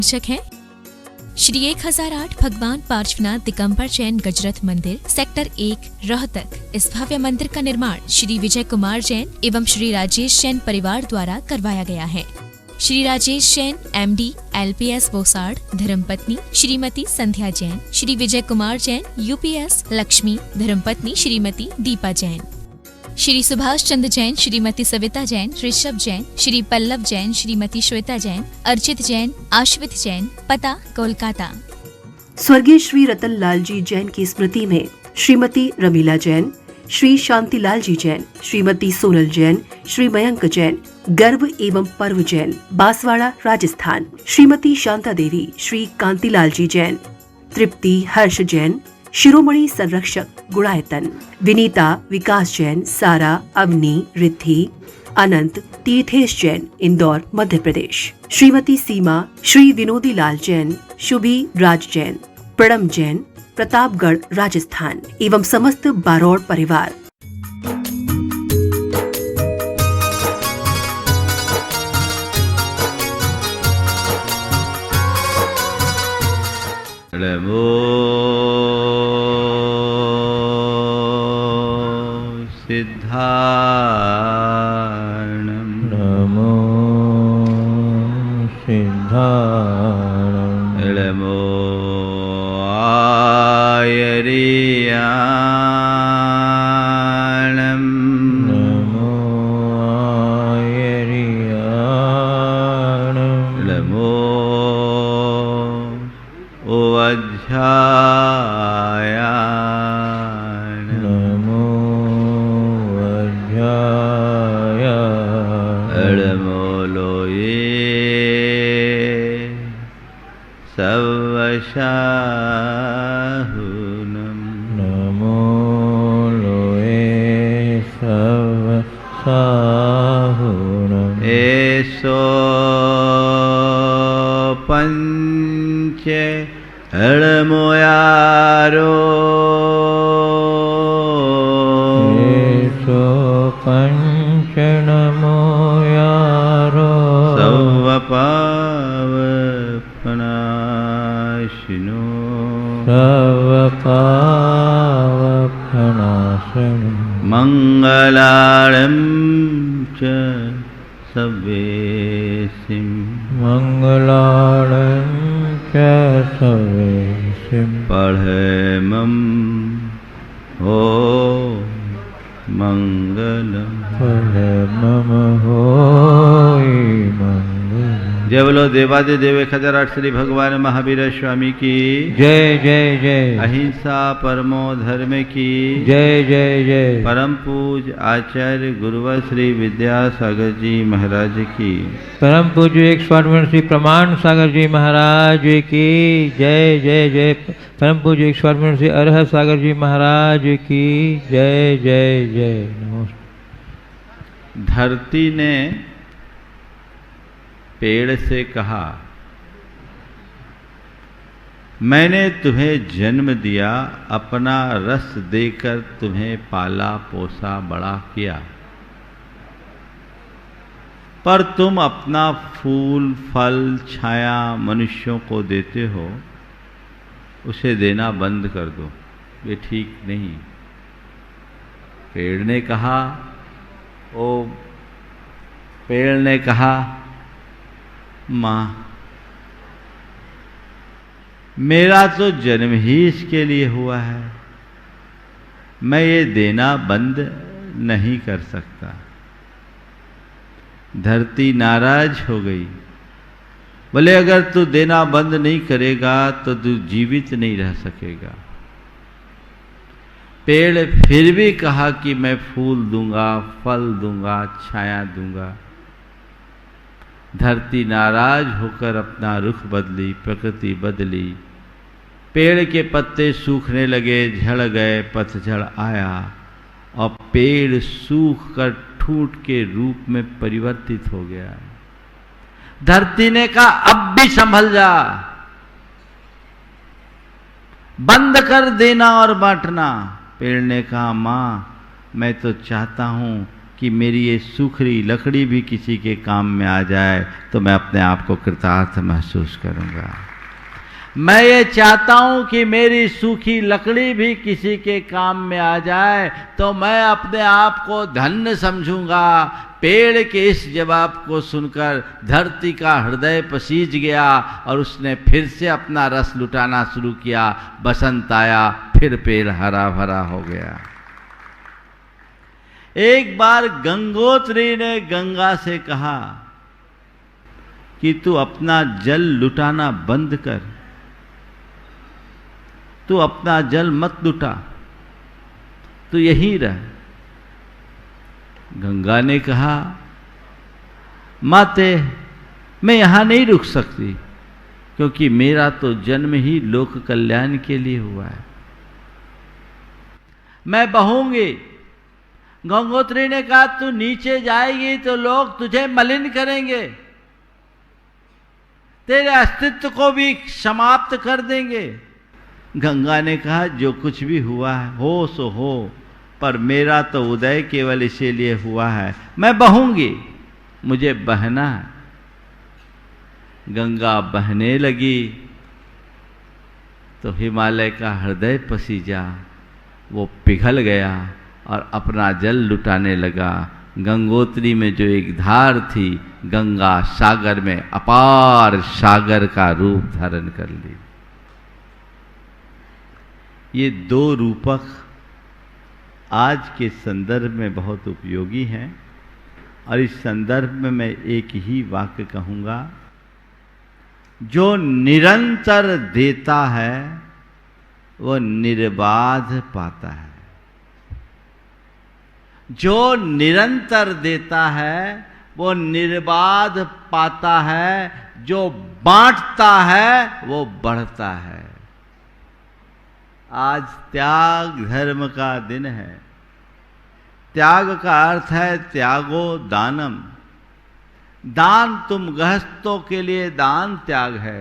आयोजक हैं श्री 1008 भगवान पार्श्वनाथ दिगंबर जैन गजरथ मंदिर, सेक्टर 1, रोहतक। इस भव्य मंदिर का निर्माण श्री विजय कुमार जैन एवं श्री राजेश जैन परिवार द्वारा करवाया गया है। श्री राजेश जैन MD LPS बोसाड़, धर्मपत्नी श्रीमती संध्या जैन, श्री विजय कुमार जैन UPS लक्ष्मी, धर्मपत्नी श्रीमती दीपा जैन, श्री सुभाष चंद्र जैन, श्रीमती सविता जैन, ऋषभ जैन, श्री पल्लव जैन, श्रीमती श्वेता जैन, अर्चित जैन, आश्वित जैन, पता कोलकाता। स्वर्गीय श्री रतन लाल जी जैन की स्मृति में श्रीमती रमीला जैन, श्री शांतिलाल जी जैन, श्रीमती सोनल जैन, श्री मयंक जैन, गर्व एवं पर्व जैन, बांसवाड़ा राजस्थान, श्रीमती शांता देवी, श्री कांतिलाल जी जैन, तृप्ति हर्ष जैन, शिरोमणि संरक्षक गुणायतन, विनीता विकास जैन, सारा अवनी रिद्धि अनंत तीर्थेश जैन, इंदौर मध्य प्रदेश, श्रीमती सीमा, श्री विनोदी लाल जैन, शुभी राज जैन, प्रणम जैन, प्रतापगढ़ राजस्थान एवं समस्त बारोड़ परिवार। सिद्धार्णं नमो सिद्धार्णं नमो आयर्याणं नमो आयर्याणं नमो वज्रायाण नमो नमो लोये सवशाहुनं नमो लोये सवशाहुनं एषो पंच हळमोयारो एषो पंचनमोयारो सर्वपावपनाशिनो सर्वपावपनाशनो मंगलाळं च सवेसिं मंगलाळं च सवेसिं पढ़मं हो मंगलम परमं होय मंगलम्। जय बोलो देवादिदेव 1008 श्री भगवान महावीर स्वामी की जय जय जय। अहिंसा परमो धर्म की जय जय जय। परम पूज आचार्य गुरुवर श्री विद्यासागर जी महाराज की परम पूज्य एक स्वामी श्री प्रमाण सागर जी महाराज की जय जय जय। परम पूज्य एक स्वामी श्री अरहत सागर जी महाराज की जय जय जय। नमस्ते। धरती ने पेड़ से कहा, मैंने तुम्हें जन्म दिया, अपना रस देकर तुम्हें पाला पोसा बड़ा किया, पर तुम अपना फूल फल छाया मनुष्यों को देते हो, उसे देना बंद कर दो, ये ठीक नहीं। पेड़ ने कहा, पेड़ ने कहा, माँ मेरा तो जन्म ही इसके लिए हुआ है, मैं ये देना बंद नहीं कर सकता। धरती नाराज हो गई, बोले अगर तू देना बंद नहीं करेगा तो तू जीवित नहीं रह सकेगा। पेड़ फिर भी कहा कि मैं फूल दूंगा, फल दूंगा, छाया दूंगा। धरती नाराज होकर अपना रुख बदली, प्रकृति बदली, पेड़ के पत्ते सूखने लगे, झड़ गए, पतझड़ आया और पेड़ सूख कर ठूंठ के रूप में परिवर्तित हो गया। धरती ने कहा अब भी संभल जा, बंद कर देना और बांटना। पेड़ ने कहा मां मैं तो चाहता हूं कि मेरी ये सूखी लकड़ी भी किसी के काम में आ जाए तो मैं अपने आप को कृतार्थ महसूस करूंगा। मैं ये चाहता हूं कि मेरी सूखी लकड़ी भी किसी के काम में आ जाए तो मैं अपने आप को धन्य समझूंगा। पेड़ के इस जवाब को सुनकर धरती का हृदय पसीज गया और उसने फिर से अपना रस लुटाना शुरू किया। बसंत आया, फिर पेड़ हरा भरा हो गया। एक बार गंगोत्री ने गंगा से कहा कि तू अपना जल लुटाना बंद कर, तू अपना जल मत लुटा, तू यहीं रह। गंगा ने कहा, माते मैं यहां नहीं रुक सकती क्योंकि मेरा तो जन्म ही लोक कल्याण के लिए हुआ है, मैं बहूंगी। गंगोत्री ने कहा, तू नीचे जाएगी तो लोग तुझे मलिन करेंगे, तेरे अस्तित्व को भी समाप्त कर देंगे। गंगा ने कहा, जो कुछ भी हुआ है हो सो हो, पर मेरा तो उदय केवल इसीलिए हुआ है, मैं बहूंगी, मुझे बहना है। गंगा बहने लगी तो हिमालय का हृदय पसीजा, वो पिघल गया और अपना जल लुटाने लगा। गंगोत्री में जो एक धार थी, गंगा सागर में अपार सागर का रूप धारण कर ली। ये दो रूपक आज के संदर्भ में बहुत उपयोगी हैं और इस संदर्भ में मैं एक ही वाक्य कहूंगा, जो निरंतर देता है वो निर्बाध पाता है। जो निरंतर देता है वो निर्बाध पाता है, जो बांटता है वो बढ़ता है। आज त्याग धर्म का दिन है। त्याग का अर्थ है त्यागो दानम। दान तुम गृहस्थों के लिए दान त्याग है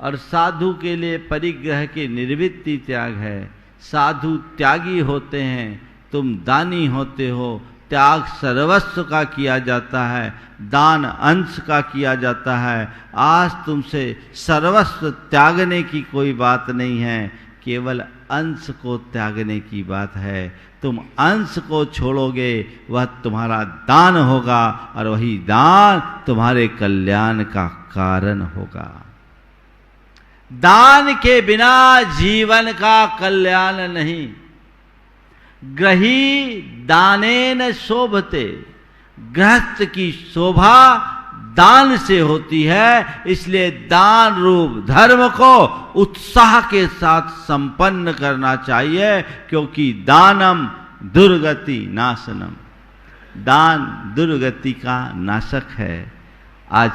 और साधु के लिए परिग्रह की निर्वृत्ति त्याग है। साधु त्यागी होते हैं, तुम दानी होते हो। त्याग सर्वस्व का किया जाता है, दान अंश का किया जाता है। आज तुमसे सर्वस्व त्यागने की कोई बात नहीं है, केवल अंश को त्यागने की बात है। तुम अंश को छोड़ोगे, वह तुम्हारा दान होगा और वही दान तुम्हारे कल्याण का कारण होगा। दान के बिना जीवन का कल्याण नहीं। ग्रही दानेन शोभते, गृहस्थ की शोभा दान से होती है। इसलिए दान रूप धर्म को उत्साह के साथ संपन्न करना चाहिए, क्योंकि दानम दुर्गति नाशनम। दान दुर्गति का नाशक है। आज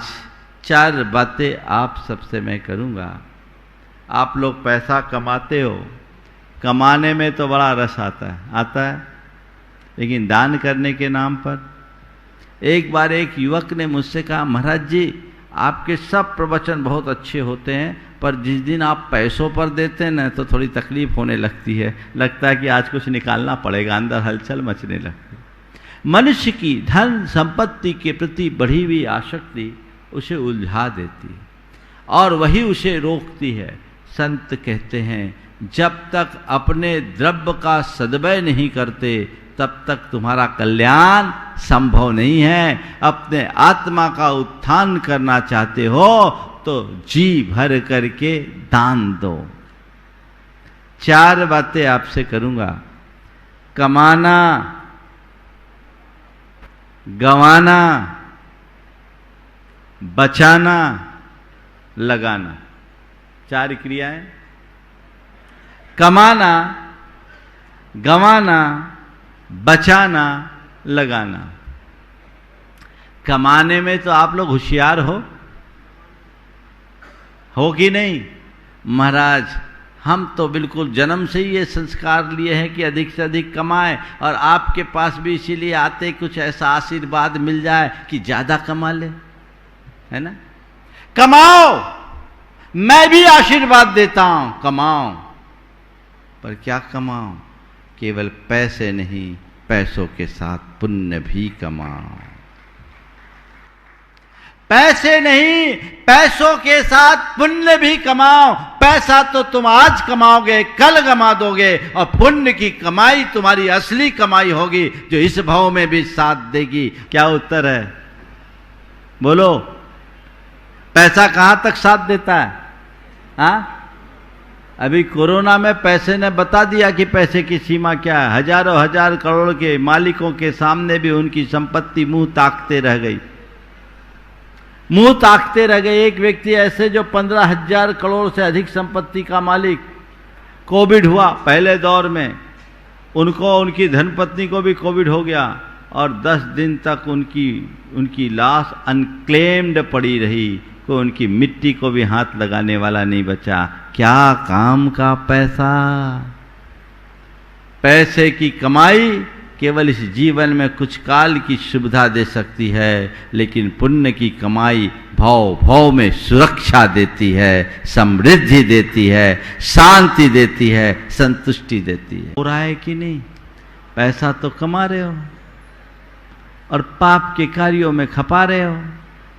4 बातें आप सबसे मैं करूंगा। आप लोग पैसा कमाते हो, कमाने में तो बड़ा रस आता है, लेकिन दान करने के नाम पर। एक बार एक युवक ने मुझसे कहा, महाराज जी आपके सब प्रवचन बहुत अच्छे होते हैं, पर जिस दिन आप पैसों पर देते हैं ना तो थोड़ी तकलीफ होने लगती है, लगता है कि आज कुछ निकालना पड़ेगा, अंदर हलचल मचने लगती है। मनुष्य की धन संपत्ति के प्रति बढ़ी हुई आसक्ति उसे उलझा देती है और वही उसे रोकती है। संत कहते हैं, जब तक अपने द्रव्य का सद्व्यय नहीं करते तब तक तुम्हारा कल्याण संभव नहीं है। अपने आत्मा का उत्थान करना चाहते हो तो जी भर करके दान दो। 4 बातें आपसे करूंगा। कमाना, गंवाना, बचाना, लगाना। 4 क्रियाएं। कमाना, गंवाना, बचाना, लगाना। कमाने में तो आप लोग होशियार हो कि नहीं? महाराज हम तो बिल्कुल जन्म से ही ये संस्कार लिए हैं कि अधिक से अधिक कमाएं, और आपके पास भी इसीलिए आते कुछ ऐसा आशीर्वाद मिल जाए कि ज्यादा कमा ले, है ना? कमाओ, मैं भी आशीर्वाद देता हूं, कमाओ। पर क्या कमाओ? केवल पैसे नहीं, पैसों के साथ पुण्य भी कमाओ। पैसे नहीं, पैसों के साथ पुण्य भी कमाओ। पैसा तो तुम आज कमाओगे, कल गमा दोगे, और पुण्य की कमाई तुम्हारी असली कमाई होगी, जो इस भाव में भी साथ देगी। क्या उत्तर है? बोलो, पैसा कहां तक साथ देता है? हाँ, अभी कोरोना में पैसे ने बता दिया कि पैसे की सीमा क्या है। हजारों हजार करोड़ के मालिकों के सामने भी उनकी संपत्ति मुंह ताकते रह गई, मुंह ताकते रह गए। एक व्यक्ति ऐसे जो 15,000 करोड़ से अधिक संपत्ति का मालिक, कोविड हुआ पहले दौर में, उनको, उनकी धर्मपत्नी को भी कोविड हो गया, और 10 दिन तक उनकी लाश अनक्लेम्ड पड़ी रही। कोई उनकी मिट्टी को भी हाथ लगाने वाला नहीं बचा। क्या काम का पैसा! पैसे की कमाई केवल इस जीवन में कुछ काल की सुविधा दे सकती है, लेकिन पुण्य की कमाई भाव भाव में सुरक्षा देती है, समृद्धि देती है, शांति देती है, संतुष्टि देती है। हो रहा है कि नहीं? पैसा तो कमा रहे हो और पाप के कार्यों में खपा रहे हो।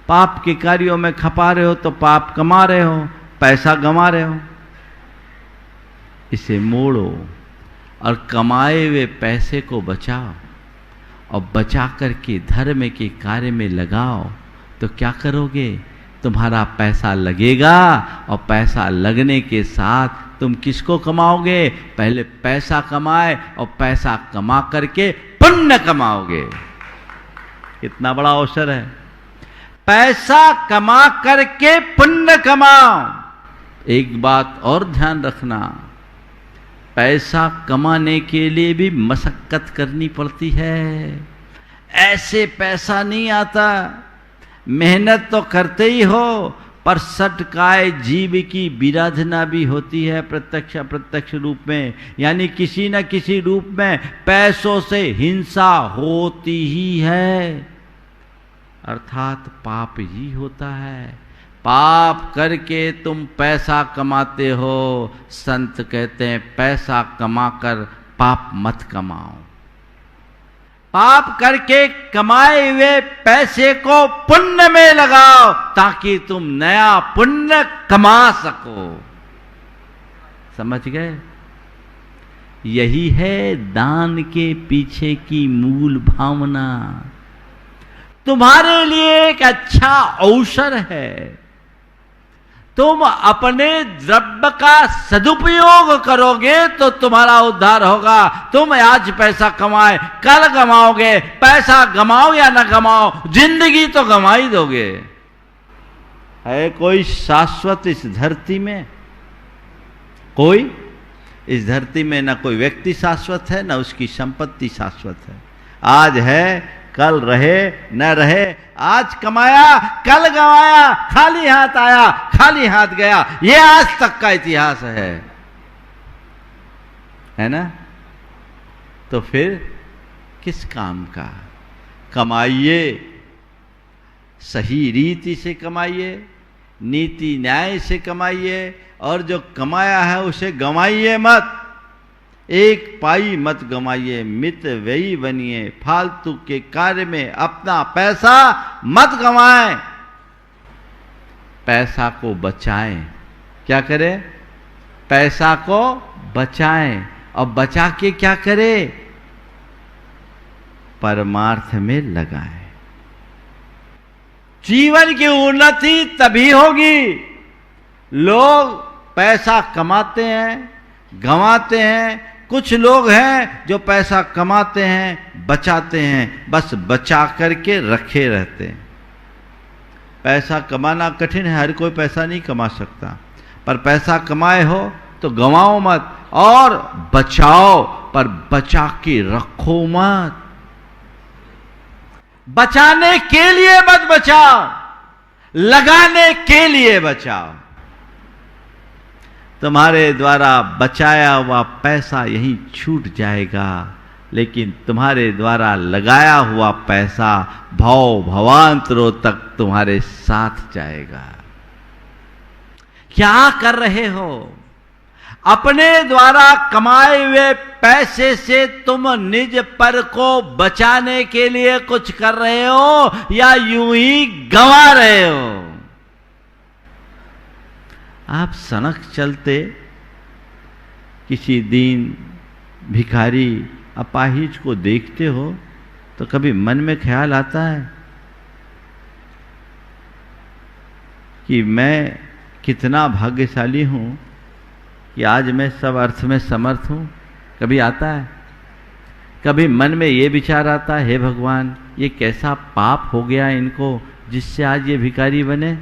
पाप के कार्यों में खपा रहे हो तो पाप कमा रहे हो, पैसा गंवा रहे हो। इसे मोड़ो और कमाए हुए पैसे को बचाओ, और बचा करके धर्म के कार्य में लगाओ। तो क्या करोगे? तुम्हारा पैसा लगेगा, और पैसा लगने के साथ तुम किसको कमाओगे? पहले पैसा कमाए, और पैसा कमा करके पुण्य कमाओगे। कितना बड़ा अवसर है! पैसा कमा करके पुण्य कमाओ। एक बात और ध्यान रखना, पैसा कमाने के लिए भी मशक्कत करनी पड़ती है। ऐसे पैसा नहीं आता। मेहनत तो करते ही हो, पर सटकाए जीव की विराधना भी होती है प्रत्यक्ष अप्रत्यक्ष रूप में। यानी किसी न किसी रूप में पैसों से हिंसा होती ही है, अर्थात पाप ही होता है। पाप करके तुम पैसा कमाते हो। संत कहते हैं पैसा कमाकर पाप मत कमाओ। पाप करके कमाए हुए पैसे को पुण्य में लगाओ, ताकि तुम नया पुण्य कमा सको। समझ गए? यही है दान के पीछे की मूल भावना। तुम्हारे लिए एक अच्छा अवसर है। तुम अपने द्रव्य का सदुपयोग करोगे तो तुम्हारा उद्धार होगा। तुम आज पैसा कमाए, कल गमाओगे। पैसा गमाओ या ना गमाओ, जिंदगी तो गमा ही दोगे। है कोई शाश्वत इस धरती में? कोई इस धरती में ना कोई व्यक्ति शाश्वत है, ना उसकी संपत्ति शाश्वत है। आज है, कल रहे न रहे। आज कमाया, कल गंवाया, खाली हाथ आया, खाली हाथ गया। ये आज तक का इतिहास है ना? तो फिर किस काम का? कमाइए, सही रीति से कमाइए, नीति न्याय से कमाइए, और जो कमाया है उसे गंवाइए मत। एक पाई मत गंवाइए, मित व्ययी बनिए। फालतू के कार्य में अपना पैसा मत गंवाएं। पैसा को बचाएं। क्या करें? पैसा को बचाएं। और बचा के क्या करें? परमार्थ में लगाएं। जीवन की उन्नति तभी होगी। लोग पैसा कमाते हैं, गंवाते हैं। कुछ लोग हैं जो पैसा कमाते हैं, बचाते हैं, बस बचा करके रखे रहते हैं। पैसा कमाना कठिन है, हर कोई पैसा नहीं कमा सकता, पर पैसा कमाए हो तो गंवाओ मत और बचाओ, पर बचा के रखो मत। बचाने के लिए मत बचाओ, लगाने के लिए बचाओ। तुम्हारे द्वारा बचाया हुआ पैसा यहीं छूट जाएगा, लेकिन तुम्हारे द्वारा लगाया हुआ पैसा भव भवांतरों तक तुम्हारे साथ जाएगा। क्या कर रहे हो? अपने द्वारा कमाए हुए पैसे से तुम निज पर को बचाने के लिए कुछ कर रहे हो या यूं ही गंवा रहे हो? आप सड़क चलते किसी दीन भिखारी अपाहिज को देखते हो तो कभी मन में ख्याल आता है कि मैं कितना भाग्यशाली हूं कि आज मैं सब अर्थ में समर्थ हूं? कभी आता है? कभी मन में ये विचार आता है, हे भगवान, ये कैसा पाप हो गया इनको जिससे आज ये भिखारी बने?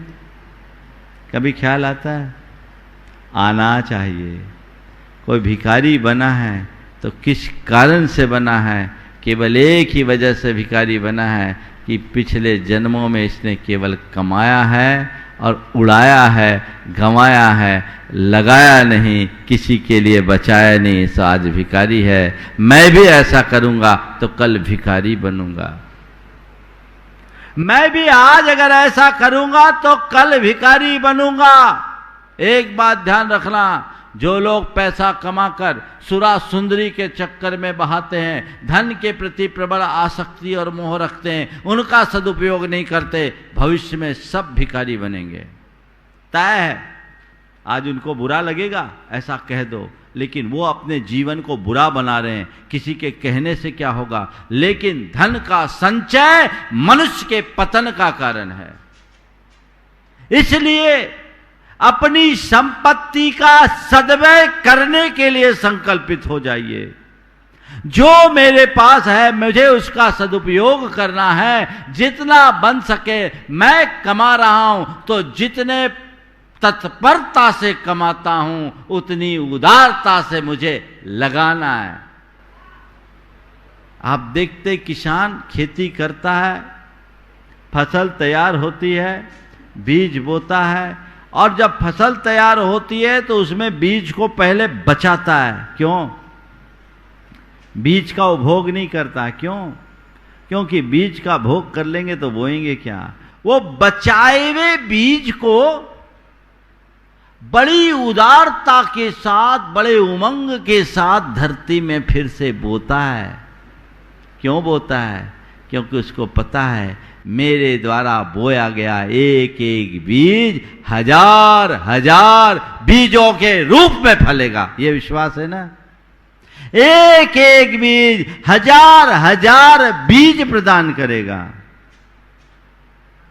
कभी ख्याल आता है? आना चाहिए। कोई भिखारी बना है तो किस कारण से बना है? केवल एक ही वजह से भिखारी बना है कि पिछले जन्मों में इसने केवल कमाया है और उड़ाया है, गंवाया है, लगाया नहीं, किसी के लिए बचाया नहीं, सो आज भिखारी है। मैं भी ऐसा करूंगा तो कल भिखारी बनूंगा। मैं भी आज अगर ऐसा करूंगा तो कल भिखारी बनूंगा। एक बात ध्यान रखना, जो लोग पैसा कमाकर सुरा सुंदरी के चक्कर में बहाते हैं, धन के प्रति प्रबल आसक्ति और मोह रखते हैं, उनका सदुपयोग नहीं करते, भविष्य में सब भिखारी बनेंगे। तय है। आज उनको बुरा लगेगा, ऐसा कह दो, लेकिन वो अपने जीवन को बुरा बना रहे हैं। किसी के कहने से क्या होगा? लेकिन धन का संचय मनुष्य के पतन का कारण है। इसलिए अपनी संपत्ति का सद्व्यय करने के लिए संकल्पित हो जाइए। जो मेरे पास है मुझे उसका सदुपयोग करना है। जितना बन सके मैं कमा रहा हूं तो जितने तत्परता से कमाता हूं उतनी उदारता से मुझे लगाना है। आप देखते किसान खेती करता है, फसल तैयार होती है, बीज बोता है, और जब फसल तैयार होती है तो उसमें बीज को पहले बचाता है। क्यों? बीज का उपभोग नहीं करता। क्यों? क्योंकि बीज का भोग कर लेंगे तो बोएंगे क्या? वो बचाए हुए बीज को बड़ी उदारता के साथ, बड़े उमंग के साथ धरती में फिर से बोता है। क्यों बोता है? क्योंकि उसको पता है मेरे द्वारा बोया गया एक एक बीज हजार हजार बीजों के रूप में फलेगा। ये विश्वास है ना? एक एक बीज हजार हजार बीज प्रदान करेगा।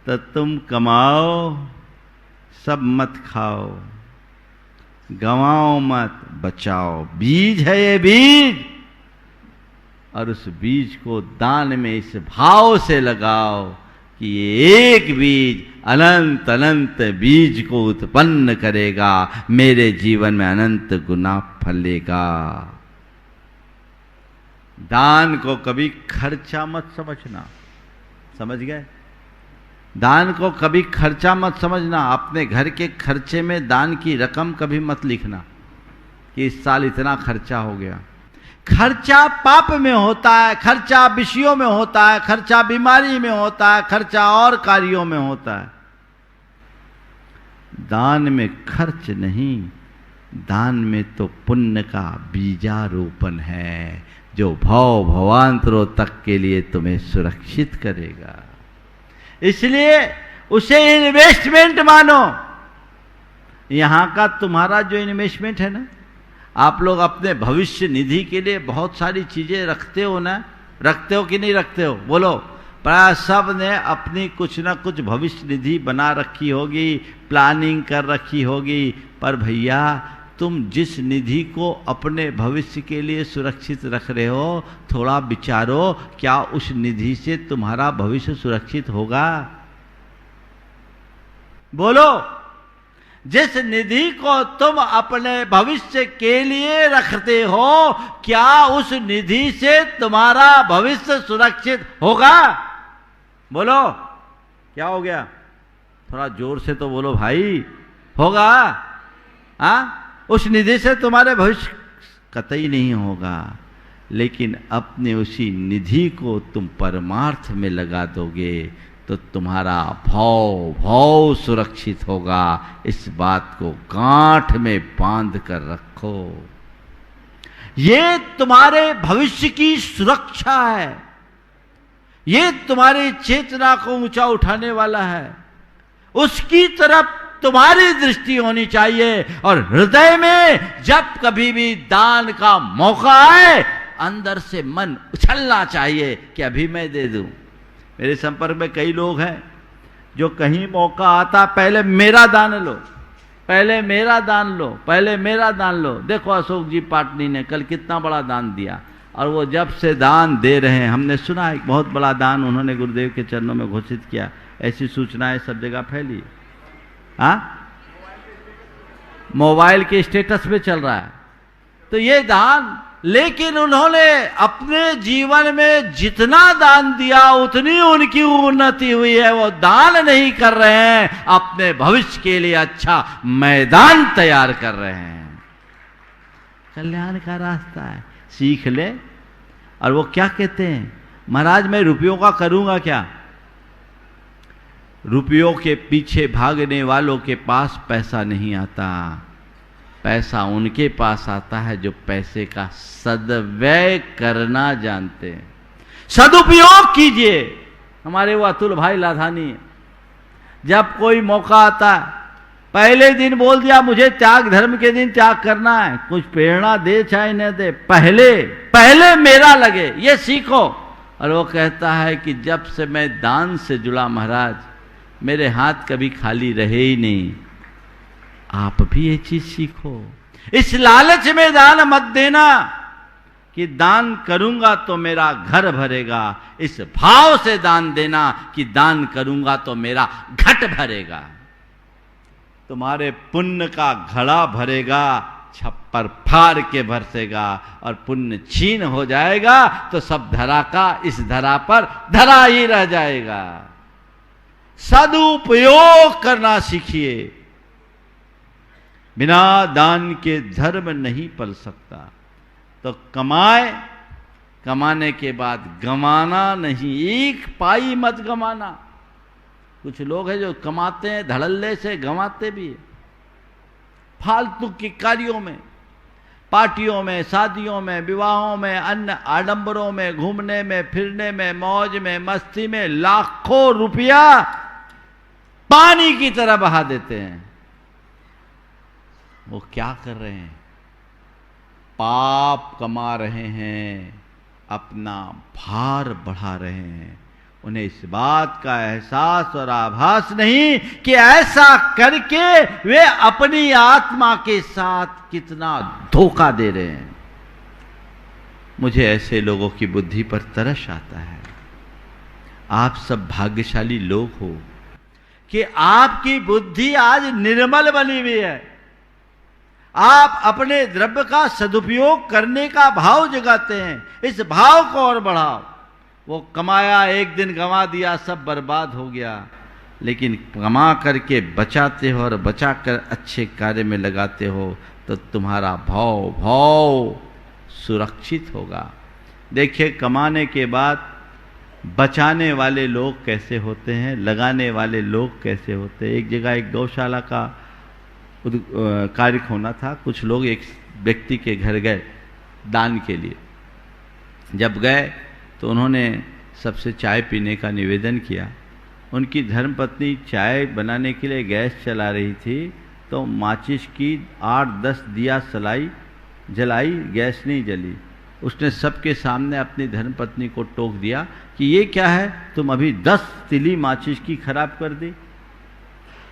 तो तुम कमाओ, सब मत खाओ, गंवाओ मत, बचाओ। बीज है ये बीज, और उस बीज को दान में इस भाव से लगाओ कि ये एक बीज अनंत अनंत बीज को उत्पन्न करेगा, मेरे जीवन में अनंत गुना फलेगा। दान को कभी खर्चा मत समझना। समझ गए? दान को कभी खर्चा मत समझना। अपने घर के खर्चे में दान की रकम कभी मत लिखना कि इस साल इतना खर्चा हो गया। खर्चा पाप में होता है, खर्चा विषयों में होता है, खर्चा बीमारी में होता है, खर्चा और कार्यों में होता है। दान में खर्च नहीं, दान में तो पुण्य का बीजारोपण है जो भव भवांतरों तक के लिए तुम्हें सुरक्षित करेगा। इसलिए उसे इन्वेस्टमेंट मानो। यहां का तुम्हारा जो इन्वेस्टमेंट है ना, आप लोग अपने भविष्य निधि के लिए बहुत सारी चीजें रखते हो ना? रखते हो कि नहीं रखते हो? बोलो। प्राय सब ने अपनी कुछ ना कुछ भविष्य निधि बना रखी होगी, प्लानिंग कर रखी होगी। पर भैया, तुम जिस निधि को अपने भविष्य के लिए सुरक्षित रख रहे हो, थोड़ा विचारो, क्या उस निधि से तुम्हारा भविष्य सुरक्षित होगा? बोलो। जिस निधि को तुम अपने भविष्य के लिए रखते हो, क्या उस निधि से तुम्हारा भविष्य सुरक्षित होगा? बोलो। क्या हो गया? थोड़ा जोर से तो बोलो भाई। होगा? उस निधि से तुम्हारे भविष्य कतई नहीं होगा। लेकिन अपने उसी निधि को तुम परमार्थ में लगा दोगे तो तुम्हारा भव सुरक्षित होगा। इस बात को गांठ में बांध कर रखो। ये तुम्हारे भविष्य की सुरक्षा है, ये तुम्हारी चेतना को ऊंचा उठाने वाला है। उसकी तरफ तुम्हारी दृष्टि होनी चाहिए और हृदय में जब कभी भी दान का मौका आए अंदर से मन उछलना चाहिए कि अभी मैं दे दूं। मेरे संपर्क में कई लोग हैं जो कहीं मौका आता पहले मेरा दान लो, पहले मेरा दान लो, पहले मेरा दान लो। देखो अशोक जी पाटनी ने कल कितना बड़ा दान दिया, और वो जब से दान दे रहे हैं, हमने सुना एक बहुत बड़ा दान उन्होंने गुरुदेव के चरणों में घोषित किया। ऐसी सूचनाएं सब जगह फैली। हाँ, मोबाइल के स्टेटस पे चल रहा है। तो ये दान, लेकिन उन्होंने अपने जीवन में जितना दान दिया उतनी उनकी उन्नति हुई है। वो दान नहीं कर रहे हैं, अपने भविष्य के लिए अच्छा मैदान तैयार कर रहे हैं। कल्याण का रास्ता है, सीख ले। और वो क्या कहते हैं, महाराज मैं रुपयों का करूंगा क्या? रुपयों के पीछे भागने वालों के पास पैसा नहीं आता, पैसा उनके पास आता है जो पैसे का सदव्यय करना जानते हैं। सदुपयोग कीजिए। हमारे वो अतुल भाई लाधानी, जब कोई मौका आता है पहले दिन बोल दिया मुझे त्याग धर्म के दिन त्याग करना है। कुछ प्रेरणा दे चाहे न दे, पहले मेरा लगे, ये सीखो। और वो कहता है कि जब से मैं दान से जुड़ा महाराज, मेरे हाथ कभी खाली रहे ही नहीं। आप भी ये चीज सीखो। इस लालच में दान मत देना कि दान करूंगा तो मेरा घर भरेगा। इस भाव से दान देना कि दान करूंगा तो मेरा घट भरेगा। तुम्हारे पुण्य का घड़ा भरेगा, छप्पर फाड़ के बरसेगा, और पुण्य छीन हो जाएगा तो सब धरा का इस धरा पर धरा ही रह जाएगा। सदुपयोग करना सीखिए। बिना दान के धर्म नहीं पल सकता। तो कमाने के बाद गंवाना नहीं, एक पाई मत गंवाना। कुछ लोग हैं जो कमाते हैं धड़ल्ले से, गंवाते भी है फालतू के कार्यों में, पार्टियों में, शादियों में, विवाहों में, अन्य आडंबरों में, घूमने में, फिरने में, मौज में, मस्ती में लाखों रुपया पानी की तरह बहा देते हैं। वो क्या कर रहे हैं? पाप कमा रहे हैं, अपना भार बढ़ा रहे हैं। उन्हें इस बात का एहसास और आभास नहीं कि ऐसा करके वे अपनी आत्मा के साथ कितना धोखा दे रहे हैं। मुझे ऐसे लोगों की बुद्धि पर तरस आता है। आप सब भाग्यशाली लोग हो कि आपकी बुद्धि आज निर्मल बनी हुई है। आप अपने द्रव्य का सदुपयोग करने का भाव जगाते हैं। इस भाव को और बढ़ाओ। वो कमाया, एक दिन गंवा दिया, सब बर्बाद हो गया। लेकिन कमा करके बचाते हो और बचा कर अच्छे कार्य में लगाते हो तो तुम्हारा भाव सुरक्षित होगा। देखिए, कमाने के बाद बचाने वाले लोग कैसे होते हैं, लगाने वाले लोग कैसे होते हैं। एक जगह एक गौशाला का कार्य होना था। कुछ लोग एक व्यक्ति के घर गए दान के लिए। जब गए तो उन्होंने सबसे चाय पीने का निवेदन किया। उनकी धर्मपत्नी चाय बनाने के लिए गैस चला रही थी तो माचिस की 8-10 दिया जलाई, गैस नहीं जली। उसने सबके सामने अपनी धर्मपत्नी को टोक दिया कि ये क्या है, तुम अभी 10 तिली माचिस की खराब कर दी,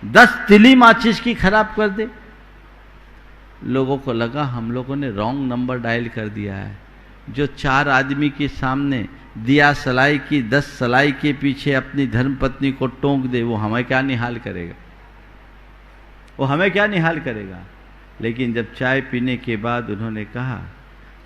10 तिली माचिस की खराब कर दे। लोगों को लगा हम लोगों ने रॉन्ग नंबर डायल कर दिया है। जो 4 आदमी के सामने दिया सलाई की 10 सलाई के पीछे अपनी धर्मपत्नी को टोंक दे, वो हमें क्या निहाल करेगा, वो हमें क्या निहाल करेगा। लेकिन जब चाय पीने के बाद उन्होंने कहा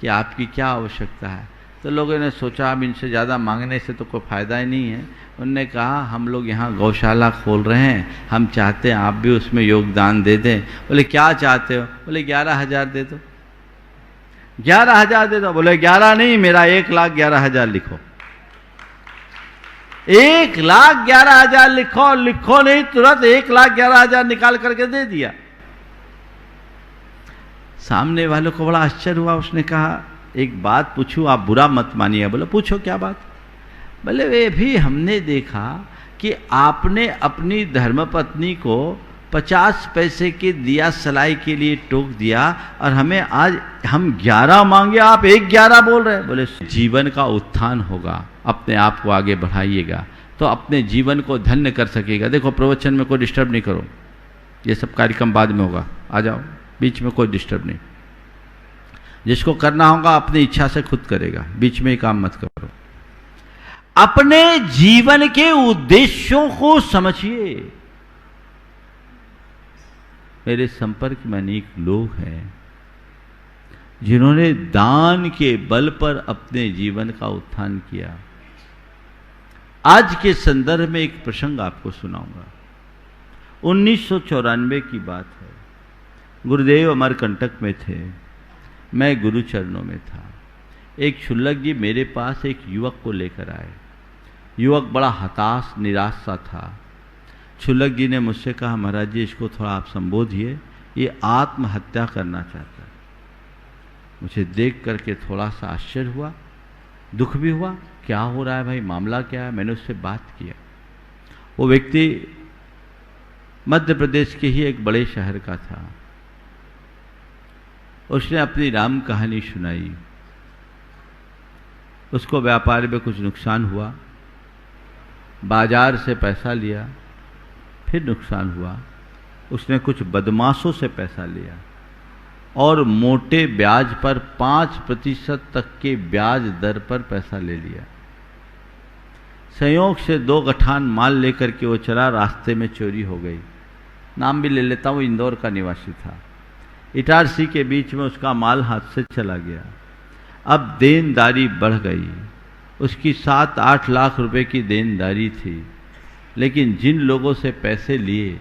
कि आपकी क्या आवश्यकता है, तो लोगों ने सोचा अब इनसे ज़्यादा मांगने से तो कोई फ़ायदा ही नहीं है। उन्होंने कहा हम लोग यहाँ गौशाला खोल रहे हैं, हम चाहते हैं आप भी उसमें योगदान दे दें। बोले क्या चाहते हो? बोले 11,000 दे दो। 11,000 दे दो। बोले 11 नहीं, मेरा 1,11,000 लिखो। 1,11,000 लिखो, लिखो नहीं, तुरंत 1,11,000 निकाल करके दे दिया। सामने वालों को बड़ा आश्चर्य हुआ। उसने कहा एक बात पूछूं, आप बुरा मत मानिए। बोले पूछो क्या बात। बोले वे भी हमने देखा कि आपने अपनी धर्मपत्नी को 50 पैसे के दिया सलाई के लिए टोक दिया, और हमें आज हम 11 मांगे, आप 1,11 बोल रहे हैं। बोले जीवन का उत्थान होगा, अपने आप को आगे बढ़ाइएगा तो अपने जीवन को धन्य कर सकेगा। देखो प्रवचन में कोई डिस्टर्ब नहीं करो, ये सब कार्यक्रम बाद में होगा, आ जाओ, बीच में कोई डिस्टर्ब नहीं। जिसको करना होगा अपनी इच्छा से खुद करेगा, बीच में ही काम मत करो। अपने जीवन के उद्देश्यों को समझिए। मेरे संपर्क में अनेक लोग हैं जिन्होंने दान के बल पर अपने जीवन का उत्थान किया। आज के संदर्भ में एक प्रसंग आपको सुनाऊंगा। 1994 की बात है। गुरुदेव अमरकंटक में थे, मैं गुरु चरणों में था। एक क्षुल्लक जी मेरे पास एक युवक को लेकर आए। युवक बड़ा हताश निराश सा था। क्षुल्लक जी ने मुझसे कहा, महाराज जी इसको थोड़ा आप संबोधिए, ये आत्महत्या करना चाहता है। मुझे देख करके थोड़ा सा आश्चर्य हुआ, दुख भी हुआ। क्या हो रहा है भाई, मामला क्या है? मैंने उससे बात किया। वो व्यक्ति मध्य प्रदेश के ही एक बड़े शहर का था। उसने अपनी राम कहानी सुनाई। उसको व्यापार में कुछ नुकसान हुआ, बाजार से पैसा लिया, फिर नुकसान हुआ। उसने कुछ बदमाशों से पैसा लिया और मोटे ब्याज पर 5% तक के ब्याज दर पर पैसा ले लिया। संयोग से 2 गठान माल लेकर के वो चला, रास्ते में चोरी हो गई। नाम भी ले लेता हूँ, इंदौर का निवासी था। इटारसी के बीच में उसका माल हाथ से चला गया। अब देनदारी बढ़ गई। उसकी 7-8 लाख रुपए की देनदारी थी, लेकिन जिन लोगों से पैसे लिए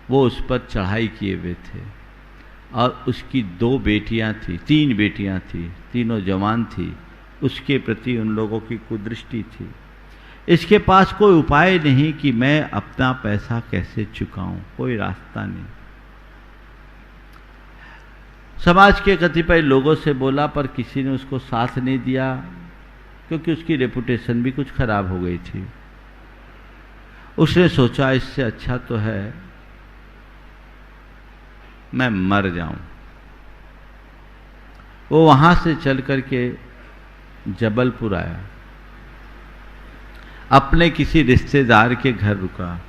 वो उस पर चढ़ाई किए हुए थे। और उसकी 2 बेटियां थी, 3 बेटियां थी, तीनों जवान थी। उसके प्रति उन लोगों की कुदृष्टि थी। इसके पास कोई उपाय नहीं कि मैं अपना पैसा कैसे चुकाऊं, कोई रास्ता नहीं। समाज के कतिपय लोगों से बोला, पर किसी ने उसको साथ नहीं दिया, क्योंकि उसकी रेपुटेशन भी कुछ खराब हो गई थी। उसने सोचा इससे अच्छा तो है मैं मर जाऊं। वो वहां से चल करके जबलपुर आया, अपने किसी रिश्तेदार के घर रुका,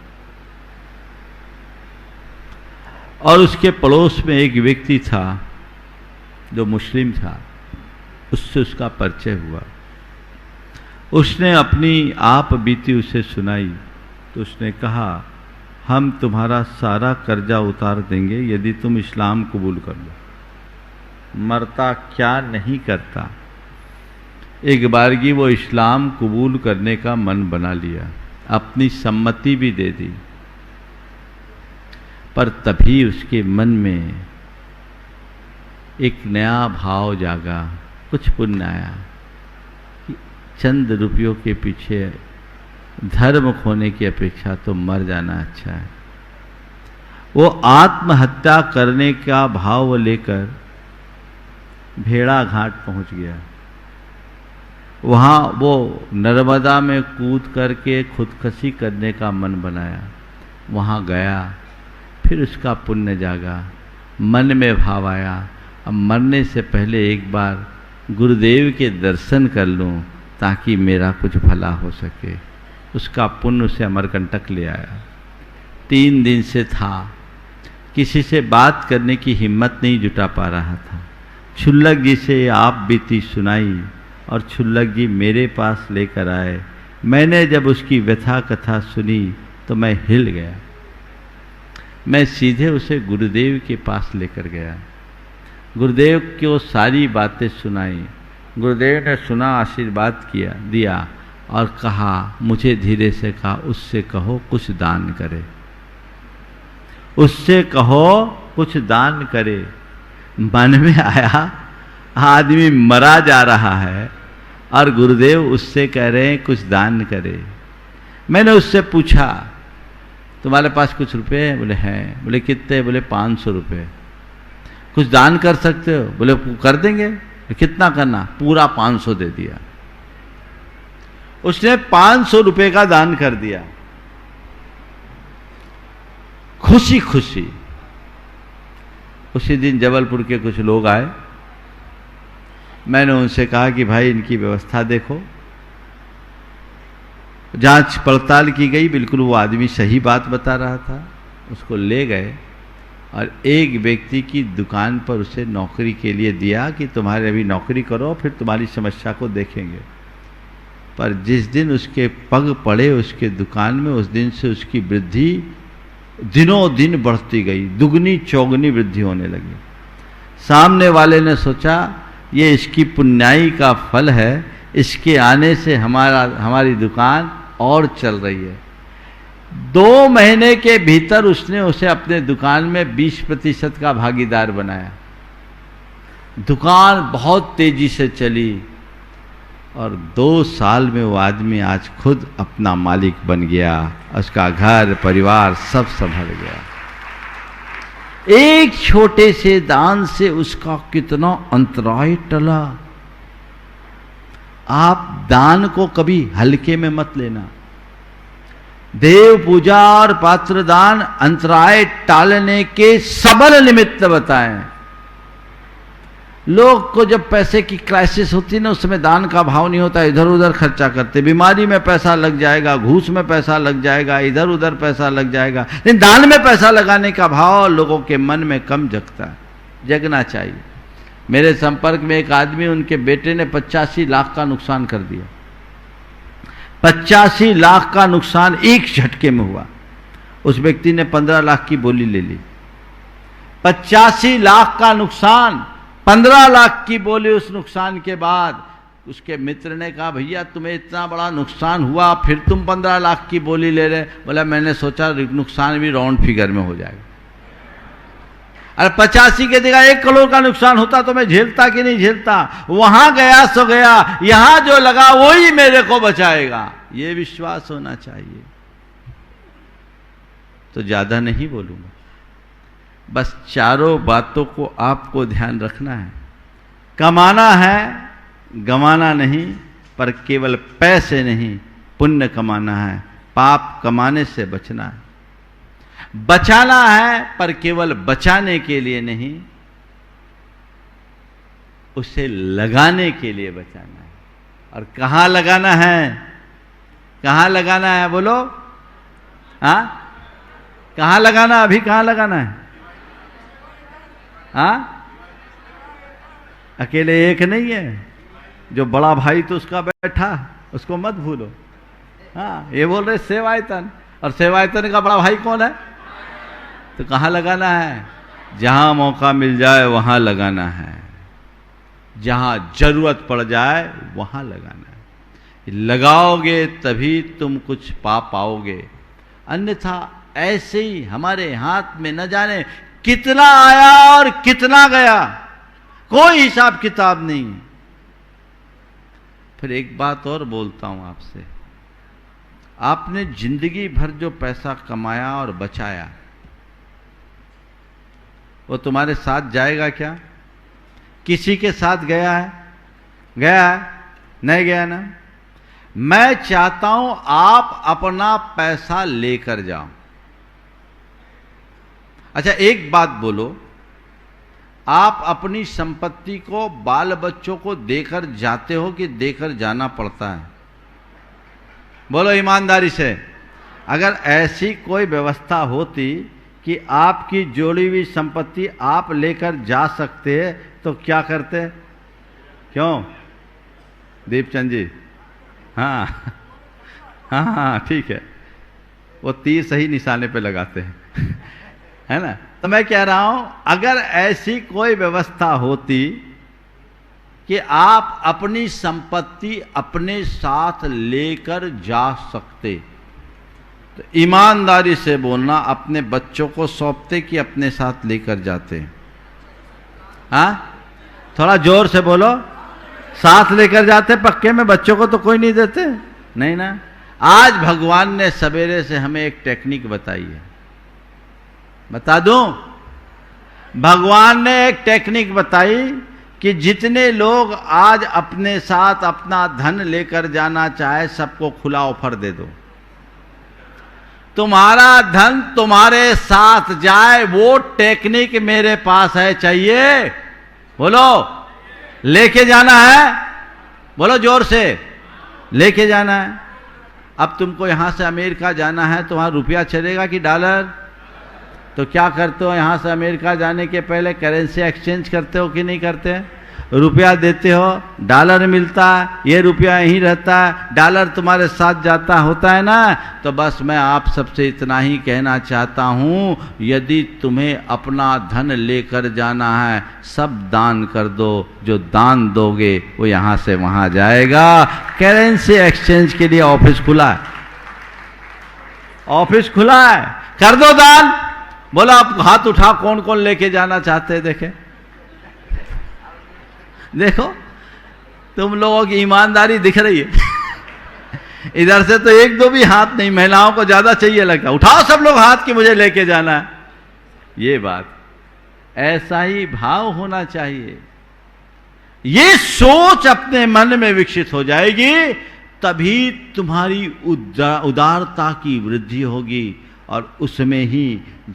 और उसके पड़ोस में एक व्यक्ति था जो मुस्लिम था। उससे उसका परिचय हुआ। उसने अपनी आप बीती उसे सुनाई तो उसने कहा, हम तुम्हारा सारा कर्जा उतार देंगे यदि तुम इस्लाम कबूल कर लो। मरता क्या नहीं करता। एक बारगी वो इस्लाम कबूल करने का मन बना लिया, अपनी सम्मति भी दे दी। पर तभी उसके मन में एक नया भाव जागा, कुछ पुण्य आया कि चंद रुपयों के पीछे धर्म खोने की अपेक्षा तो मर जाना अच्छा है। वो आत्महत्या करने का भाव लेकर भेड़ा घाट पहुंच गया। वहां वो नर्मदा में कूद करके खुदकशी करने का मन बनाया। वहां गया, फिर उसका पुण्य जागा, मन में भाव आया, अब मरने से पहले एक बार गुरुदेव के दर्शन कर लूं ताकि मेरा कुछ भला हो सके। उसका पुण्य उसे अमरकंटक ले आया। 3 दिन से था, किसी से बात करने की हिम्मत नहीं जुटा पा रहा था। क्षुल्लक जी से आप बीती सुनाई और क्षुल्लक जी मेरे पास लेकर आए। मैंने जब उसकी व्यथा कथा सुनी तो मैं हिल गया। मैं सीधे उसे गुरुदेव के पास लेकर गया। गुरुदेव को सारी बातें सुनाई। गुरुदेव ने सुना, आशीर्वाद दिया और कहा, मुझे धीरे से कहा, उससे कहो कुछ दान करे, उससे कहो कुछ दान करे। मन में आया आदमी मरा जा रहा है और गुरुदेव उससे कह रहे हैं कुछ दान करे। मैंने उससे पूछा, तुम्हारे पास कुछ रुपए हैं? बोले हैं। बोले कितने? बोले 500 रुपये। कुछ दान कर सकते हो? बोले कर देंगे। कितना करना? पूरा 500 दे दिया। उसने 500 रुपये का दान कर दिया, खुशी खुशी। उसी दिन जबलपुर के कुछ लोग आए, मैंने उनसे कहा कि भाई इनकी व्यवस्था देखो। जांच पड़ताल की गई, बिल्कुल वो आदमी सही बात बता रहा था। उसको ले गए और एक व्यक्ति की दुकान पर उसे नौकरी के लिए दिया कि तुम्हारे अभी नौकरी करो, फिर तुम्हारी समस्या को देखेंगे। पर जिस दिन उसके पग पड़े उसके दुकान में, उस दिन से उसकी वृद्धि दिनों दिन बढ़ती गई, दुगनी चौगनी वृद्धि होने लगी। सामने वाले ने सोचा ये इसकी पुण्याई का फल है, इसके आने से हमारी दुकान और चल रही है। 2 महीने के भीतर उसने उसे अपने दुकान में 20% का भागीदार बनाया। दुकान बहुत तेजी से चली और 2 साल में वो आदमी आज खुद अपना मालिक बन गया। उसका घर परिवार सब संभल गया। एक छोटे से दान से उसका कितना अंतराय टला। आप दान को कभी हल्के में मत लेना। देव पूजा और पात्र दान अंतराय टालने के सबल निमित्त बताएं। लोग को जब पैसे की क्राइसिस होती है ना, उस समय दान का भाव नहीं होता, इधर उधर खर्चा करते। बीमारी में पैसा लग जाएगा, घूस में पैसा लग जाएगा, इधर उधर पैसा लग जाएगा। लेकिन दान में पैसा लगाने का भाव लोगों के मन में कम जगता है, जगना चाहिए। मेरे संपर्क में एक आदमी, उनके बेटे ने 85 लाख का नुकसान कर दिया। 85 लाख का नुकसान एक झटके में हुआ। उस व्यक्ति ने 15 लाख की बोली ले ली। 85 लाख का नुकसान, 15 लाख की बोली। उस नुकसान के बाद उसके मित्र ने कहा, भैया तुम्हें इतना बड़ा नुकसान हुआ, फिर तुम 15 लाख की बोली ले रहे? बोला मैंने सोचा नुकसान भी राउंड फिगर में हो जाएगा। अरे 85 के जगह 1 करोड़ का नुकसान होता तो मैं झेलता कि नहीं झेलता? वहां गया सो गया, यहां जो लगा वही मेरे को बचाएगा, ये विश्वास होना चाहिए। तो ज्यादा नहीं बोलूंगा, बस चारों बातों को आपको ध्यान रखना है। कमाना है, गंवाना नहीं, पर केवल पैसे नहीं, पुण्य कमाना है। पाप कमाने से बचना है। बचाना है, पर केवल बचाने के लिए नहीं, उसे लगाने के लिए बचाना है। और कहां लगाना है? कहां लगाना है बोलो? हाँ, कहां लगाना? अभी कहां लगाना है? हाँ, अकेले एक नहीं है, जो बड़ा भाई तो उसका बैठा, उसको मत भूलो। हाँ, ये बोल रहे सेवायतन, और सेवायतन का बड़ा भाई कौन है? तो कहाँ लगाना है? जहां मौका मिल जाए वहां लगाना है, जहां जरूरत पड़ जाए वहां लगाना है। लगाओगे तभी तुम कुछ पा पाओगे, अन्यथा ऐसे ही हमारे हाथ में न जाने कितना आया और कितना गया, कोई हिसाब किताब नहीं। फिर एक बात और बोलता हूं आपसे, आपने जिंदगी भर जो पैसा कमाया और बचाया, वो तुम्हारे साथ जाएगा क्या? किसी के साथ गया है? गया है? नहीं गया ना? मैं चाहता हूं आप अपना पैसा लेकर जाओ। अच्छा एक बात बोलो, आप अपनी संपत्ति को बाल बच्चों को देकर जाते हो कि देकर जाना पड़ता है? बोलो ईमानदारी से। अगर ऐसी कोई व्यवस्था होती कि आपकी जोड़ी हुई संपत्ति आप लेकर जा सकते हैं तो क्या करते? क्यों दीपचंद जी? हाँ हाँ हाँ ठीक है, वो तीर सही निशाने पे लगाते हैं है ना? तो मैं कह रहा हूं, अगर ऐसी कोई व्यवस्था होती कि आप अपनी संपत्ति अपने साथ लेकर जा सकते, तो ईमानदारी से बोलना, अपने बच्चों को सौंपते कि अपने साथ लेकर जाते? हाँ, थोड़ा जोर से बोलो। साथ लेकर जाते? पक्के में बच्चों को तो कोई नहीं देते, नहीं ना? आज भगवान ने सवेरे से हमें एक टेक्निक बताई है, बता दूं? भगवान ने एक टेक्निक बताई कि जितने लोग आज अपने साथ अपना धन लेकर जाना चाहे सबको खुला ऑफर दे दो। तुम्हारा धन तुम्हारे साथ जाए, वो टेक्निक मेरे पास है, चाहिए? बोलो, लेके जाना है? बोलो जोर से, लेके जाना है। अब तुमको यहां से अमेरिका जाना है तो वहां रुपया चलेगा कि डॉलर? तो क्या करते हो, यहां से अमेरिका जाने के पहले करेंसी एक्सचेंज करते हो कि नहीं करते? रुपया देते हो, डॉलर मिलता है, ये रुपया यहीं रहता है, डॉलर तुम्हारे साथ जाता होता है ना। तो बस मैं आप सबसे इतना ही कहना चाहता हूं, यदि तुम्हें अपना धन लेकर जाना है, सब दान कर दो। जो दान दोगे वो यहां से वहां जाएगा। करेंसी एक्सचेंज के लिए ऑफिस खुला है, ऑफिस खुला है, कर दो दान। बोलो, आप हाथ उठा, कौन कौन लेके जाना चाहते हैं? देखें, देखो तुम लोगों की ईमानदारी दिख रही है। इधर से तो एक दो भी हाथ नहीं, महिलाओं को ज्यादा चाहिए लगता। उठाओ सब लोग हाथ कि मुझे लेके जाना है। ये बात, ऐसा ही भाव होना चाहिए। ये सोच अपने मन में विकसित हो जाएगी, तभी तुम्हारी उदारता की वृद्धि होगी और उसमें ही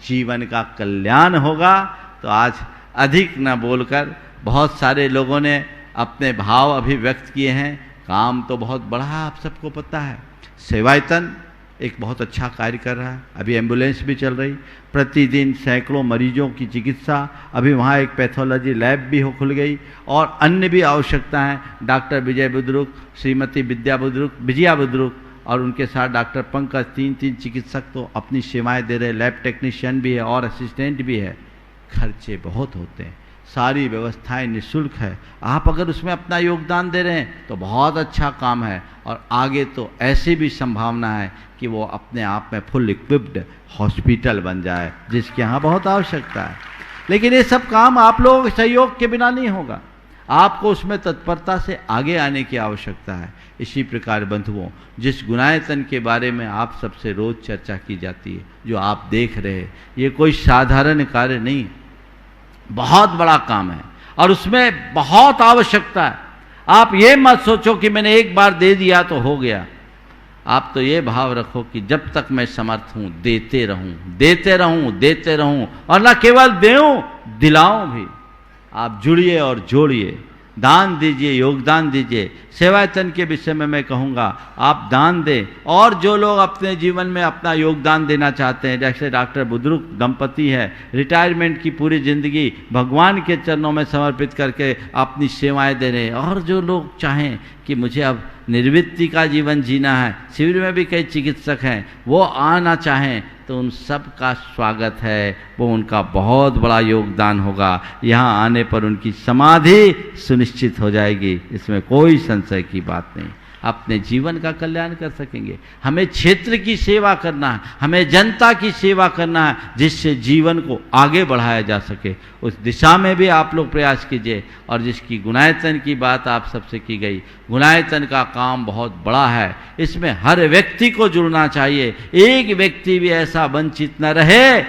जीवन का कल्याण होगा। तो आज अधिक न बोलकर, बहुत सारे लोगों ने अपने भाव अभिव्यक्त किए हैं। काम तो बहुत बड़ा है, आप सबको पता है। सेवायतन एक बहुत अच्छा कार्य कर रहा है, अभी एम्बुलेंस भी चल रही, प्रतिदिन सैकड़ों मरीजों की चिकित्सा। अभी वहाँ एक पैथोलॉजी लैब भी खुल गई और अन्य भी आवश्यकताएं। डॉक्टर विजय बुद्रुक, श्रीमती विजया बुद्रुक और उनके साथ डॉक्टर पंकज, तीन चिकित्सक तो अपनी सेवाएं दे रहे। लैब टेक्नीशियन भी है और असिस्टेंट भी है। खर्चे बहुत होते हैं, सारी व्यवस्थाएं निःशुल्क है। आप अगर उसमें अपना योगदान दे रहे हैं तो बहुत अच्छा काम है। और आगे तो ऐसी भी संभावना है कि वो अपने आप में फुल इक्विप्ड हॉस्पिटल बन जाए, जिसकी यहाँ बहुत आवश्यकता है। लेकिन ये सब काम आप लोगों के सहयोग के बिना नहीं होगा, आपको उसमें तत्परता से आगे आने की आवश्यकता है। इसी प्रकार बंधुओं, जिस गुणायतन के बारे में आप सबसे रोज चर्चा की जाती है, जो आप देख रहे हैं, ये कोई साधारण कार्य नहीं, बहुत बड़ा काम है और उसमें बहुत आवश्यकता है। आप ये मत सोचो कि मैंने एक बार दे दिया तो हो गया। आप तो ये भाव रखो कि जब तक मैं समर्थ हूं, देते रहूं, देते रहूं, देते रहूं। और न केवल देऊं, दिलाऊं भी। आप जुड़िए और जोड़िए, दान दीजिए, योगदान दीजिए। सेवायतन के विषय में मैं कहूँगा, आप दान दें। और जो लोग अपने जीवन में अपना योगदान देना चाहते हैं, जैसे डॉक्टर बुद्रुक दंपति है, रिटायरमेंट की पूरी जिंदगी भगवान के चरणों में समर्पित करके अपनी सेवाएं दे रहे हैं। और जो लोग चाहें कि मुझे अब निर्वृत्ति का जीवन जीना है, शिविर में भी कई चिकित्सक हैं, वो आना चाहें तो उन सब का स्वागत है। वो उनका बहुत बड़ा योगदान होगा। यहाँ आने पर उनकी समाधि सुनिश्चित हो जाएगी, इसमें कोई संशय की बात नहीं। अपने जीवन का कल्याण कर सकेंगे। हमें क्षेत्र की सेवा करना है, हमें जनता की सेवा करना है, जिससे जीवन को आगे बढ़ाया जा सके। उस दिशा में भी आप लोग प्रयास कीजिए। और जिसकी गुणायतन की बात आप सबसे की गई, गुणायतन का काम बहुत बड़ा है, इसमें हर व्यक्ति को जुड़ना चाहिए। एक व्यक्ति भी ऐसा वंचित न रहे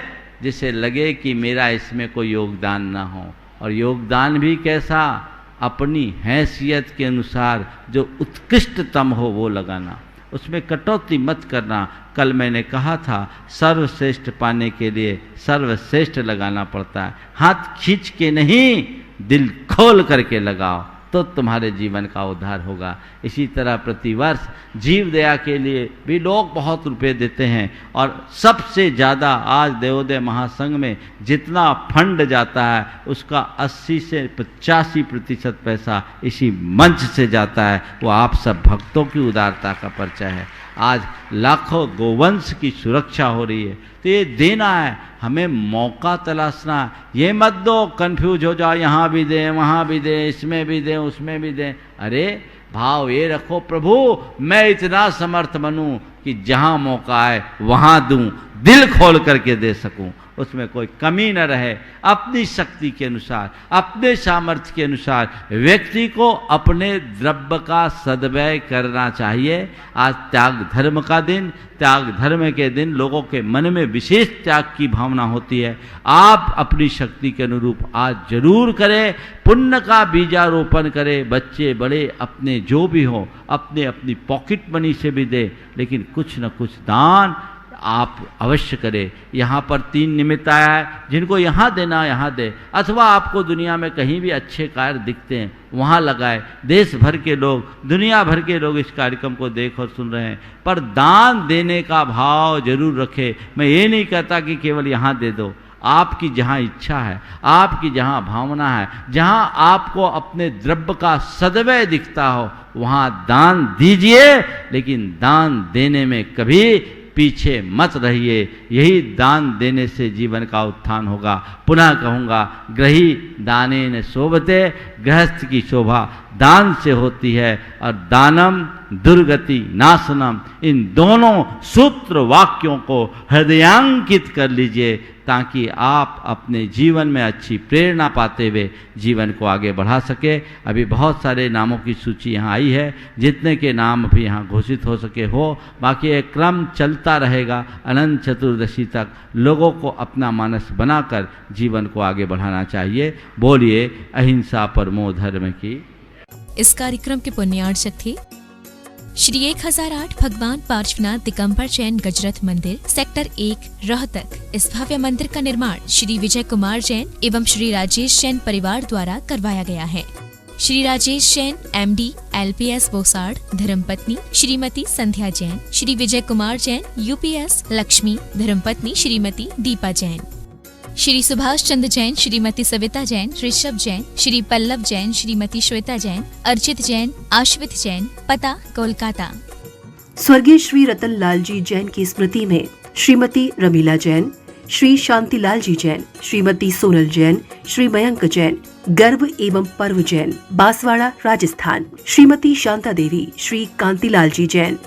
जिसे लगे कि मेरा इसमें कोई योगदान ना हो। और योगदान भी कैसा, अपनी हैसियत के अनुसार जो उत्कृष्टतम हो वो लगाना, उसमें कटौती मत करना। कल मैंने कहा था, सर्वश्रेष्ठ पाने के लिए सर्वश्रेष्ठ लगाना पड़ता है। हाथ खींच के नहीं, दिल खोल करके लगाओ, तो तुम्हारे जीवन का उद्धार होगा। इसी तरह प्रतिवर्ष जीव दया के लिए भी लोग बहुत रुपए देते हैं। और सबसे ज़्यादा आज देवोदय महासंघ में जितना फंड जाता है, उसका 80 से 85% पैसा इसी मंच से जाता है। वो आप सब भक्तों की उदारता का परिचय है। आज लाखों गोवंश की सुरक्षा हो रही है, तो ये देना है, हमें मौका तलाशना। ये मत दो कंफ्यूज हो जाओ, यहाँ भी दें, वहाँ भी दें, इसमें भी दें, उसमें भी दें। अरे भाव ये रखो, प्रभु मैं इतना समर्थ बनूं कि जहाँ मौका आए वहाँ दूं, दिल खोल करके दे सकूं। उसमें कोई कमी न रहे। अपनी शक्ति के अनुसार, अपने सामर्थ्य के अनुसार व्यक्ति को अपने द्रव्य का सद्व्यय करना चाहिए। आज त्याग धर्म का दिन, त्याग धर्म के दिन लोगों के मन में विशेष त्याग की भावना होती है। आप अपनी शक्ति के अनुरूप आज जरूर करें, पुण्य का बीजारोपण करें। बच्चे बड़े अपने जो भी हो अपने अपनी पॉकेट मनी से भी दे, लेकिन कुछ न कुछ दान आप अवश्य करें। यहाँ पर 3 निमित्त आया है, जिनको यहाँ देना यहाँ दे, अथवा आपको दुनिया में कहीं भी अच्छे कार्य दिखते हैं वहाँ लगाए। देश भर के लोग, दुनिया भर के लोग इस कार्यक्रम को देख और सुन रहे हैं, पर दान देने का भाव जरूर रखें। मैं ये नहीं कहता कि केवल यहाँ दे दो, आपकी जहाँ इच्छा है, आपकी जहाँ भावना है, जहाँ आपको अपने द्रव्य का सद्व्यय दिखता हो वहाँ दान दीजिए, लेकिन दान देने में कभी पीछे मत रहिए। यही दान देने से जीवन का उत्थान होगा। पुनः कहूँगा, ग्रही दानेन शोभते, गृहस्थ की शोभा दान से होती है। और दानम दुर्गति नाशनम, इन दोनों सूत्र वाक्यों को हृदयांकित कर लीजिए, ताकि आप अपने जीवन में अच्छी प्रेरणा पाते हुए जीवन को आगे बढ़ा सके। अभी बहुत सारे नामों की सूची यहाँ आई है, जितने के नाम अभी यहाँ घोषित हो सके हो, बाकी एक क्रम चलता रहेगा। अनंत चतुर्दशी तक लोगों को अपना मानस बनाकर जीवन को आगे बढ़ाना चाहिए। बोलिए अहिंसा परमो धर्म की। इस कार्यक्रम के पुण्यार्चक थे श्री 1008 भगवान पार्श्वनाथ दिगंबर जैन गजरथ मंदिर, सेक्टर 1 रोहतक। इस भव्य मंदिर का निर्माण श्री विजय कुमार जैन एवं श्री राजेश जैन परिवार द्वारा करवाया गया है। श्री राजेश जैन MD LPS बोसाड़, धर्मपत्नी श्रीमती संध्या जैन, श्री विजय कुमार जैन UPS लक्ष्मी, धर्मपत्नी श्रीमती दीपा जैन, श्री सुभाष चंद्र जैन, श्रीमती सविता जैन, ऋषभ जैन, श्री पल्लव जैन, श्रीमती श्वेता जैन, अर्चित जैन, आश्वित जैन, पता कोलकाता। स्वर्गीय श्री रतन लाल जी जैन की स्मृति में श्रीमती रमीला जैन, श्री शांतिलाल जी जैन, श्रीमती सोनल जैन, श्री मयंक जैन, गर्व एवं पर्व जैन, बांसवाड़ा राजस्थान, श्रीमती शांता देवी, श्री कांतिलाल जी जैन,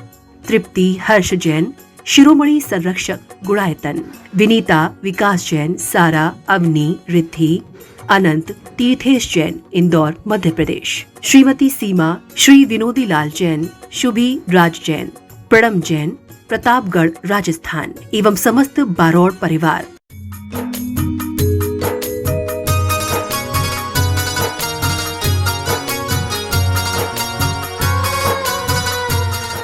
तृप्ति हर्ष जैन, शिरोमणि संरक्षक गुणायतन, विनीता विकास जैन, सारा अवनी रिद्धि, अनंत तीर्थेश जैन, इंदौर मध्य प्रदेश, श्रीमती सीमा, श्री विनोदी लाल जैन, शुभी राज जैन, प्रणम जैन, प्रतापगढ़ राजस्थान एवं समस्त बारोड़ परिवार।